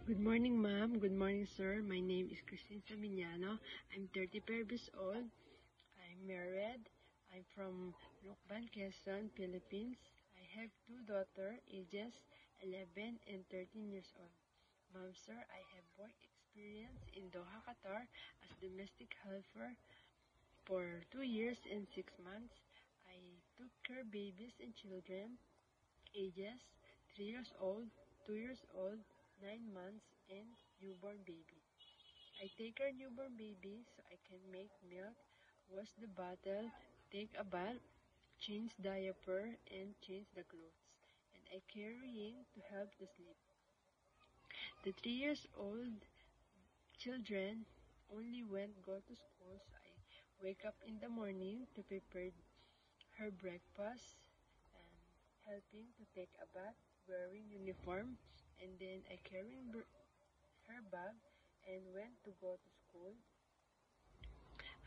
Good morning, ma'am. Good morning, sir. My name is Christine Sabiniano. I'm 35 years old. I'm married. I'm from Lucban, Quezon, Philippines. I have two daughters, ages 11 and 13 years old. Ma'am, sir, I have work experience in Doha, Qatar as domestic helper for 2 years and 6 months. I took care of babies and children, ages 3 years old, 2 years old, 9 months, and newborn baby. I take care newborn baby so I can make milk, wash the bottle, take a bath, change diaper, and change the clothes. And I carrying to help to sleep. The 3 years old children only went go to school, so I wake up in the morning to prepare her breakfast and helping to take a bath, wearing uniform, and then I carrying her bag and went to go to school.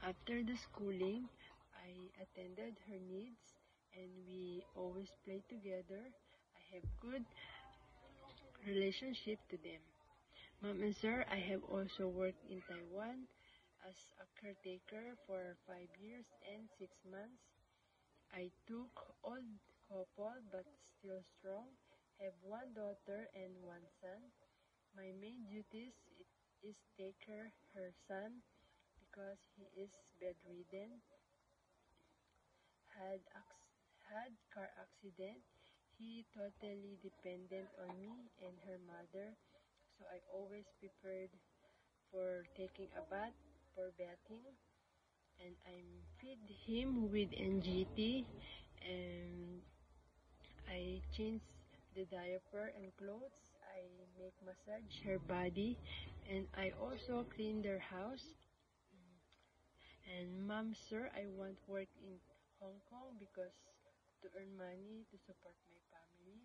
After the schooling, I attended her needs and we always play together. I have good relationship to them. Ma'am and sir, I have also worked in Taiwan as a caretaker for 5 years and 6 months. I took old couple but still strong, have one daughter and one son. My main duties is take care her son because he is bedridden, had car accident. He totally dependent on me and her mother, so I always prepared for taking a bath, for bathing, and I feed him with NGT, and I change the diaper and clothes. I make massage her body, and I also clean their house. And ma'am, sir, I want work in Hong Kong because to earn money to support my family,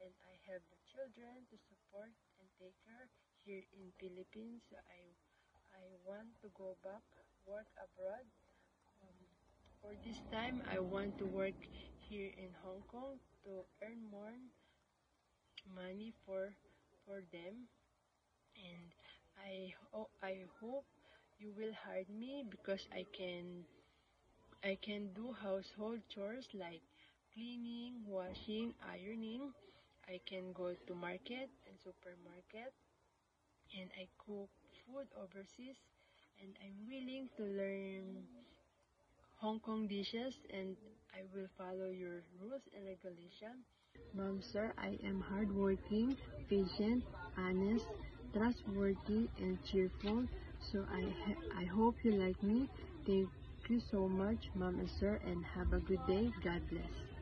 and I have the children to support and take care here in Philippines. I want to go back work abroad. For this time, I want to work here in Hong Kong to earn more money for them, and I hope you will hire me because I can do household chores like cleaning, washing, ironing. I can go to market and supermarket, and I cook food overseas, and I'm willing to learn Hong Kong dishes, and I will follow your rules and regulations. Ma'am, sir, I am hardworking, patient, honest, trustworthy, and cheerful. So I hope you like me. Thank you so much, ma'am and sir, and have a good day. God bless.